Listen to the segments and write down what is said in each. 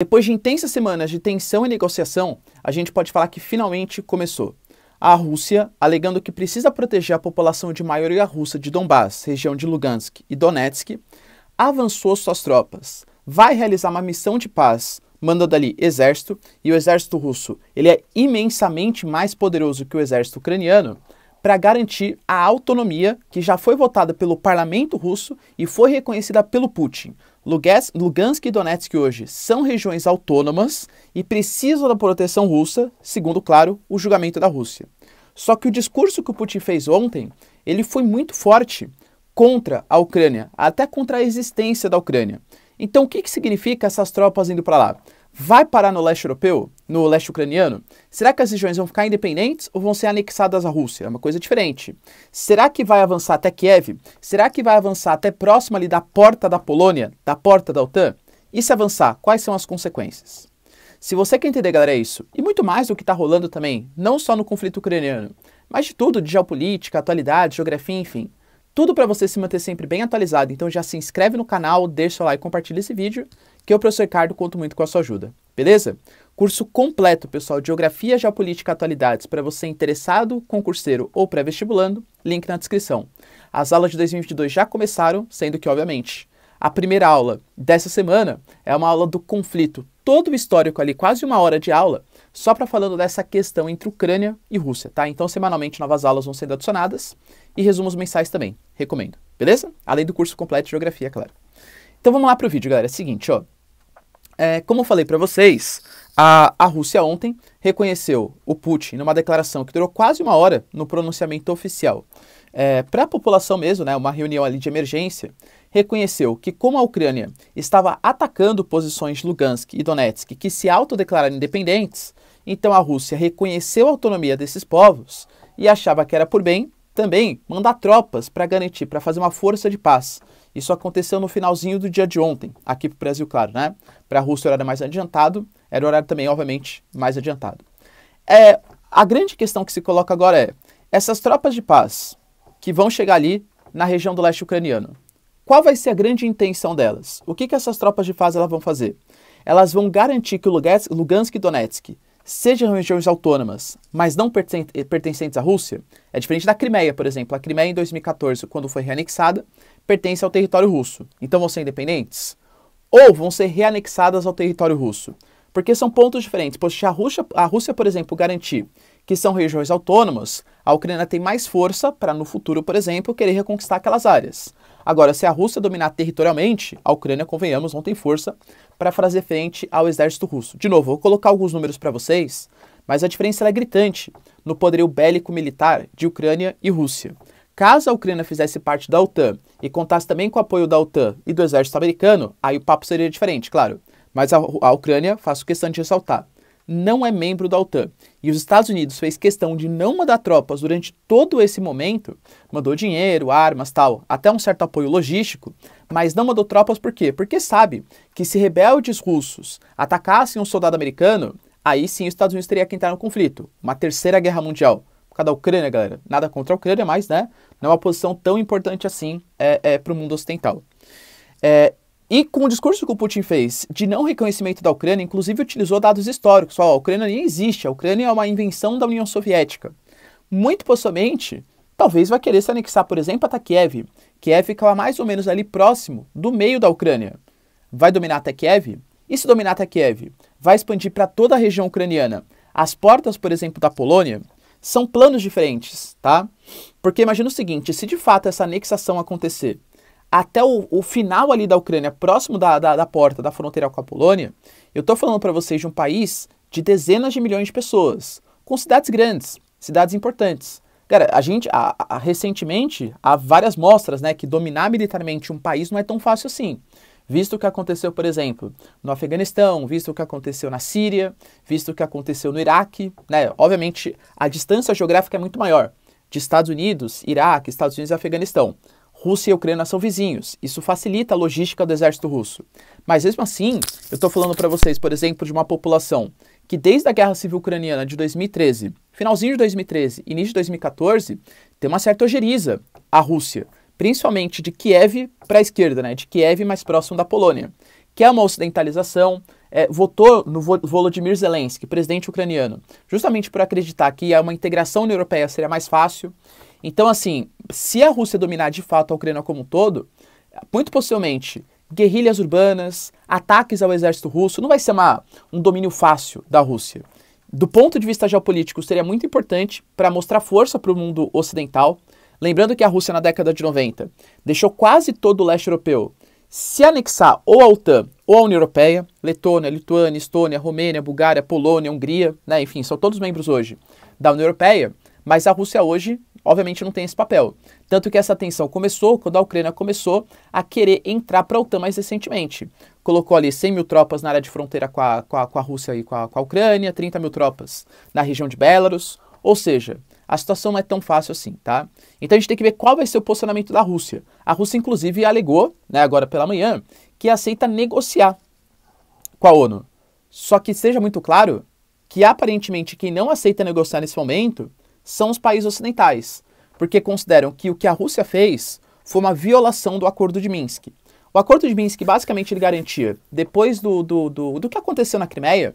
Depois de intensas semanas de tensão e negociação, a gente pode falar que finalmente começou. A Rússia, alegando que precisa proteger a população de maioria russa de Donbás, região de Lugansk e Donetsk, avançou suas tropas, vai realizar uma missão de paz, mandando ali exército, e o exército russo ele é imensamente mais poderoso que o exército ucraniano, para garantir a autonomia que já foi votada pelo parlamento russo e foi reconhecida pelo Putin. Lugansk e Donetsk hoje são regiões autônomas e precisam da proteção russa, segundo, claro, o julgamento da Rússia. Só que o discurso que o Putin fez ontem, ele foi muito forte contra a Ucrânia, até contra a existência da Ucrânia. Então o que significa essas tropas indo para lá? Vai parar no leste europeu? No leste ucraniano? Será que as regiões vão ficar independentes ou vão ser anexadas à Rússia? É uma coisa diferente. Será que vai avançar até Kiev? Será que vai avançar até próximo ali da porta da Polônia, da porta da OTAN? E se avançar, quais são as consequências? Se você quer entender, galera, isso, e muito mais do que está rolando também, não só no conflito ucraniano, mas de tudo, de geopolítica, atualidade, geografia, enfim, tudo para você se manter sempre bem atualizado, então já se inscreve no canal, deixa seu like e compartilha esse vídeo, que eu, professor Ricardo, conto muito com a sua ajuda, beleza? Curso completo, pessoal, de Geografia, Geopolítica e Atualidades para você interessado, concurseiro ou pré-vestibulando, link na descrição. As aulas de 2022 já começaram, sendo que, obviamente, a primeira aula dessa semana é uma aula do conflito, todo o histórico ali, quase uma hora de aula, só para falando dessa questão entre Ucrânia e Rússia, tá? Então, semanalmente, novas aulas vão sendo adicionadas e resumos mensais também, recomendo, beleza? Além do curso completo de Geografia, claro. Então, vamos lá para o vídeo, galera. É o seguinte, ó. Como eu falei para vocês, a Rússia ontem reconheceu o Putin numa declaração que durou quase uma hora no pronunciamento oficial. Para a população mesmo, né, uma reunião ali de emergência, reconheceu que como a Ucrânia estava atacando posições de Lugansk e Donetsk que se autodeclararam independentes, então a Rússia reconheceu a autonomia desses povos e achava que era por bem também mandar tropas para garantir, para fazer uma força de paz. Isso aconteceu no finalzinho do dia de ontem, aqui para o Brasil, claro, né? Para a Rússia o horário mais adiantado, era o horário também, obviamente, mais adiantado. A grande questão que se coloca agora é, essas tropas de paz que vão chegar ali na região do leste ucraniano, qual vai ser a grande intenção delas? O que essas tropas de paz elas vão fazer? Elas vão garantir que Lugansk e Donetsk sejam regiões autônomas, mas não pertencentes à Rússia. É diferente da Crimeia, por exemplo. A Crimeia, em 2014, quando foi reanexada, pertence ao território russo. Então vão ser independentes? Ou vão ser reanexadas ao território russo? Porque são pontos diferentes. Pois se a Rússia, por exemplo, garantir que são regiões autônomas, a Ucrânia tem mais força para, no futuro, por exemplo, querer reconquistar aquelas áreas. Agora, se a Rússia dominar territorialmente, a Ucrânia, convenhamos, não tem força para fazer frente ao exército russo. De novo, vou colocar alguns números para vocês, mas a diferença é gritante no poderio bélico-militar de Ucrânia e Rússia. Caso a Ucrânia fizesse parte da OTAN e contasse também com o apoio da OTAN e do exército americano, aí o papo seria diferente, claro. Mas a Ucrânia, faço questão de ressaltar, não é membro da OTAN. E os Estados Unidos fez questão de não mandar tropas durante todo esse momento, mandou dinheiro, armas, tal, até um certo apoio logístico, mas não mandou tropas por quê? Porque sabe que se rebeldes russos atacassem um soldado americano, aí sim os Estados Unidos teria que entrar no conflito, uma terceira guerra mundial. Por causa da Ucrânia, galera, nada contra a Ucrânia, mas né, não é uma posição tão importante assim para o mundo ocidental. E com o discurso que o Putin fez de não reconhecimento da Ucrânia, inclusive utilizou dados históricos. A Ucrânia nem existe, a Ucrânia é uma invenção da União Soviética. Muito possivelmente, talvez vai querer se anexar, por exemplo, até Kiev. Kiev fica mais ou menos ali próximo do meio da Ucrânia. Vai dominar até Kiev? E se dominar até Kiev, vai expandir para toda a região ucraniana. As portas, por exemplo, da Polônia, são planos diferentes, tá? Porque imagina o seguinte, se de fato essa anexação acontecer, até o final ali da Ucrânia, próximo da porta, da fronteira com a Polônia, eu estou falando para vocês de um país de dezenas de milhões de pessoas, com cidades grandes, cidades importantes. Cara, recentemente, há várias mostras, né, que dominar militarmente um país não é tão fácil assim. Visto o que aconteceu, por exemplo, no Afeganistão, visto o que aconteceu na Síria, visto o que aconteceu no Iraque, né, obviamente a distância geográfica é muito maior, de Estados Unidos, Iraque, Estados Unidos e Afeganistão. Rússia e Ucrânia são vizinhos, isso facilita a logística do exército russo. Mas mesmo assim, eu estou falando para vocês, por exemplo, de uma população que desde a Guerra Civil Ucraniana de 2013, finalzinho de 2013, início de 2014, tem uma certa ojeriza à Rússia, principalmente de Kiev para a esquerda, né, de Kiev mais próximo da Polônia, que é uma ocidentalização, votou no Volodymyr Zelensky, presidente ucraniano, justamente por acreditar que uma integração na Europeia seria mais fácil. Então, assim, se a Rússia dominar de fato a Ucrânia como um todo, muito possivelmente guerrilhas urbanas, ataques ao exército russo, não vai ser um domínio fácil da Rússia. Do ponto de vista geopolítico, seria muito importante para mostrar força para o mundo ocidental. Lembrando que a Rússia, na década de 90, deixou quase todo o leste europeu se anexar ou à OTAN ou à União Europeia. Letônia, Lituânia, Estônia, Romênia, Bulgária, Polônia, Hungria, né, enfim, são todos membros hoje da União Europeia, mas a Rússia hoje, obviamente, não tem esse papel. Tanto que essa tensão começou quando a Ucrânia começou a querer entrar para a OTAN mais recentemente. Colocou ali 100 mil tropas na área de fronteira com a Rússia e com a Ucrânia, 30 mil tropas na região de Belarus, ou seja, a situação não é tão fácil assim, tá? Então a gente tem que ver qual vai ser o posicionamento da Rússia. A Rússia, inclusive, alegou, né, agora pela manhã, que aceita negociar com a ONU. Só que seja muito claro que, aparentemente, quem não aceita negociar nesse momento são os países ocidentais, porque consideram que o que a Rússia fez foi uma violação do Acordo de Minsk. O Acordo de Minsk, basicamente, ele garantia, depois do que aconteceu na Crimeia,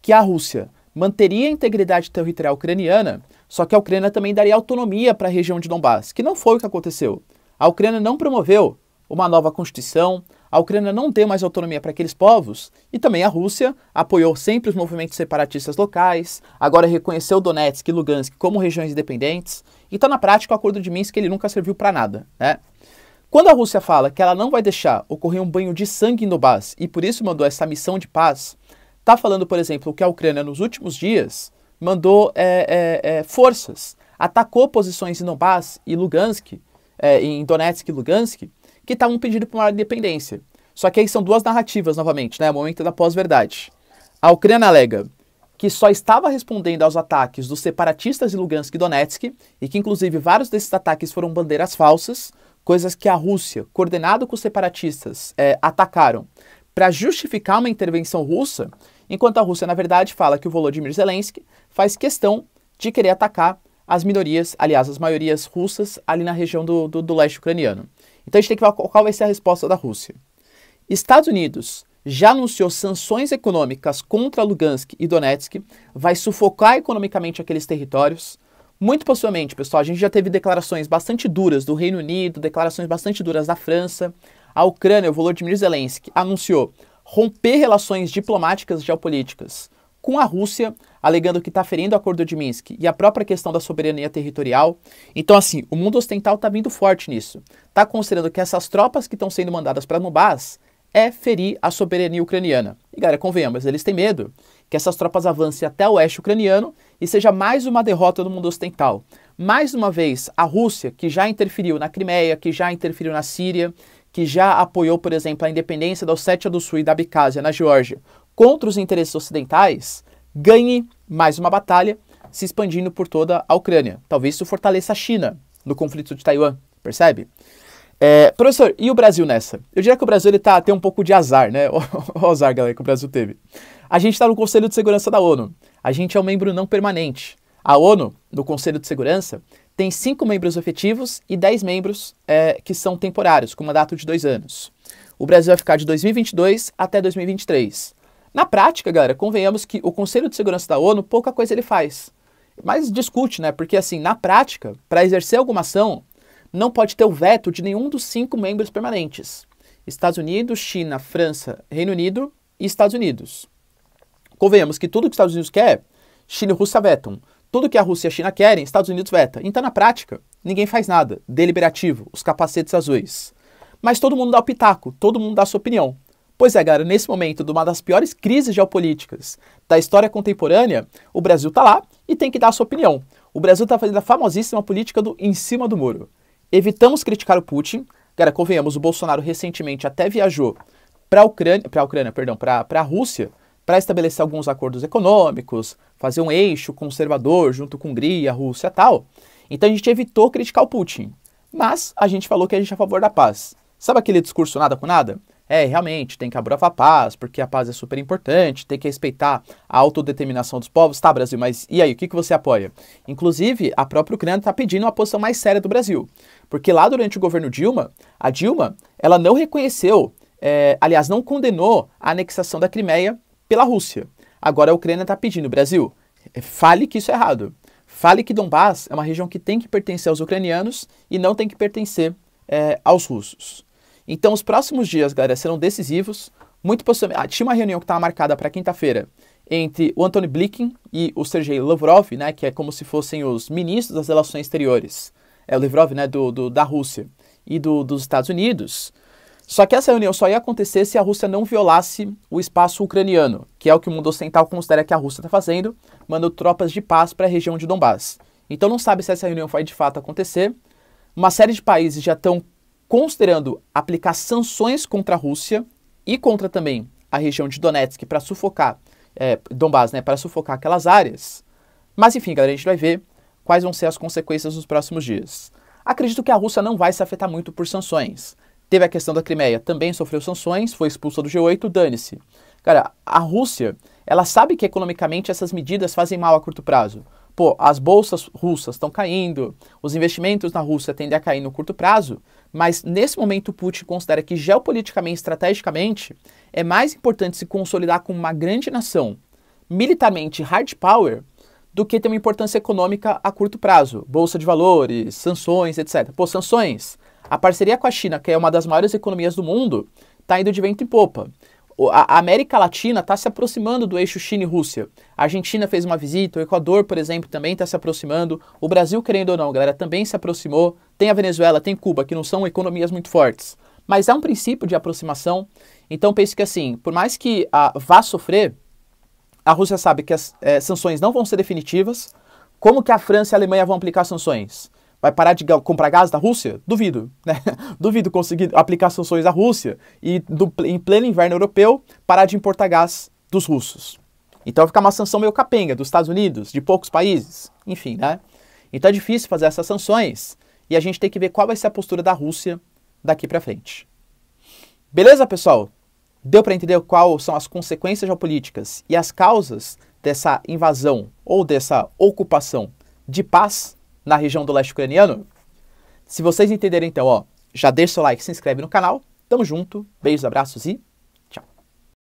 que a Rússia manteria a integridade territorial ucraniana, só que a Ucrânia também daria autonomia para a região de Donbass, que não foi o que aconteceu. A Ucrânia não promoveu uma nova constituição, a Ucrânia não deu mais autonomia para aqueles povos, e também a Rússia apoiou sempre os movimentos separatistas locais, agora reconheceu Donetsk e Lugansk como regiões independentes, então na prática o Acordo de Minsk ele nunca serviu para nada, né? Quando a Rússia fala que ela não vai deixar ocorrer um banho de sangue em Donbass e por isso mandou essa missão de paz, está falando, por exemplo, que a Ucrânia nos últimos dias mandou forças, atacou posições em Donbass e Lugansk, em Donetsk e Lugansk, que estavam pedindo por uma independência. Só que aí são duas narrativas novamente, né? O momento da pós-verdade. A Ucrânia alega que só estava respondendo aos ataques dos separatistas de Lugansk e Donetsk, e que inclusive vários desses ataques foram bandeiras falsas, coisas que a Rússia, coordenado com os separatistas, atacaram para justificar uma intervenção russa, enquanto a Rússia, na verdade, fala que o Volodymyr Zelensky faz questão de querer atacar as minorias, aliás, as maiorias russas ali na região do leste ucraniano. Então a gente tem que ver qual vai ser a resposta da Rússia. Estados Unidos já anunciou sanções econômicas contra Lugansk e Donetsk, vai sufocar economicamente aqueles territórios. Muito possivelmente, pessoal, a gente já teve declarações bastante duras do Reino Unido, declarações bastante duras da França. A Ucrânia, o Volodymyr Zelensky, anunciou romper relações diplomáticas e geopolíticas com a Rússia, alegando que está ferindo o Acordo de Minsk e a própria questão da soberania territorial. Então, assim, o mundo ocidental está vindo forte nisso. Está considerando que essas tropas que estão sendo mandadas para Donbass ferir a soberania ucraniana. E, galera, convenhamos, eles têm medo que essas tropas avancem até o oeste ucraniano e seja mais uma derrota do mundo ocidental. Mais uma vez, a Rússia, que já interferiu na Crimeia, que já interferiu na Síria, que já apoiou, por exemplo, a independência da Ossétia do Sul e da Abkhazia na Geórgia contra os interesses ocidentais, ganhe mais uma batalha se expandindo por toda a Ucrânia. Talvez isso fortaleça a China no conflito de Taiwan, percebe? Professor, e o Brasil nessa? Eu diria que o Brasil tem um pouco de azar, né? O azar, galera, que o Brasil teve. A gente está no Conselho de Segurança da ONU. A gente é um membro não permanente. A ONU, no Conselho de Segurança, tem 5 membros efetivos e 10 membros que são temporários, com mandato de 2 anos. O Brasil vai ficar de 2022 até 2023. Na prática, galera, convenhamos que o Conselho de Segurança da ONU, pouca coisa ele faz. Mas discute, né? Porque, assim, na prática, para exercer alguma ação, não pode ter o veto de nenhum dos 5 membros permanentes. Estados Unidos, China, França, Reino Unido e Estados Unidos. Convenhamos que tudo que os Estados Unidos quer, China e Rússia vetam. Tudo que a Rússia e a China querem, Estados Unidos veta. Então, na prática, ninguém faz nada. Deliberativo, os capacetes azuis. Mas todo mundo dá o pitaco, todo mundo dá a sua opinião. Pois é, galera, nesse momento de uma das piores crises geopolíticas da história contemporânea, o Brasil tá lá e tem que dar a sua opinião. O Brasil tá fazendo a famosíssima política do em cima do muro. Evitamos criticar o Putin. Galera, convenhamos, o Bolsonaro recentemente até viajou para a Rússia, para estabelecer alguns acordos econômicos, fazer um eixo conservador junto com Hungria, Rússia e tal. Então a gente evitou criticar o Putin. Mas a gente falou que a gente é a favor da paz. Sabe aquele discurso nada com nada? Realmente, tem que aprovar a paz, porque a paz é super importante, tem que respeitar a autodeterminação dos povos. Tá, Brasil, mas e aí, o que você apoia? Inclusive, a própria Ucrânia está pedindo uma posição mais séria do Brasil. Porque lá durante o governo Dilma, a Dilma, ela não reconheceu aliás, não condenou a anexação da Crimeia pela Rússia. Agora a Ucrânia está pedindo, Brasil, fale que isso é errado. Fale que Donbás é uma região que tem que pertencer aos ucranianos e não tem que pertencer aos russos. Então os próximos dias, galera, serão decisivos. Muito possivelmente, tinha uma reunião que estava marcada para quinta-feira entre o Antony Blinken e o Sergei Lavrov, né, que é como se fossem os ministros das relações exteriores. O Lavrov, né, da Rússia e dos Estados Unidos. Só que essa reunião só ia acontecer se a Rússia não violasse o espaço ucraniano, que é o que o mundo ocidental considera que a Rússia está fazendo, mandando tropas de paz para a região de Donbás. Então não sabe se essa reunião vai de fato acontecer. Uma série de países já estão considerando aplicar sanções contra a Rússia e contra também a região de Donetsk para sufocar Donbás, né, para sufocar aquelas áreas. Mas enfim, galera, a gente vai ver quais vão ser as consequências nos próximos dias. Acredito que a Rússia não vai se afetar muito por sanções. Teve a questão da Crimeia, também sofreu sanções, foi expulsa do G8, dane-se. Cara, a Rússia, ela sabe que economicamente essas medidas fazem mal a curto prazo. Pô, as bolsas russas estão caindo, os investimentos na Rússia tendem a cair no curto prazo, mas nesse momento o Putin considera que geopoliticamente, estrategicamente, é mais importante se consolidar como uma grande nação, militarmente hard power, do que ter uma importância econômica a curto prazo. Bolsa de valores, sanções, etc. Pô, sanções. A parceria com a China, que é uma das maiores economias do mundo, está indo de vento em popa. A América Latina está se aproximando do eixo China e Rússia. A Argentina fez uma visita, o Equador, por exemplo, também está se aproximando. O Brasil, querendo ou não, galera, também se aproximou. Tem a Venezuela, tem Cuba, que não são economias muito fortes. Mas é um princípio de aproximação. Então penso que assim, por mais que vá sofrer, a Rússia sabe que as sanções não vão ser definitivas. Como que a França e a Alemanha vão aplicar sanções? Vai parar de comprar gás da Rússia? Duvido, né? Duvido conseguir aplicar sanções à Rússia e em pleno inverno europeu parar de importar gás dos russos. Então vai ficar uma sanção meio capenga dos Estados Unidos, de poucos países, enfim, né? Então é difícil fazer essas sanções e a gente tem que ver qual vai ser a postura da Rússia daqui para frente. Beleza, pessoal? Deu para entender quais são as consequências geopolíticas e as causas dessa invasão ou dessa ocupação de paz na região do leste ucraniano? Se vocês entenderem então, já deixa o like, se inscreve no canal. Tamo junto, beijos, abraços e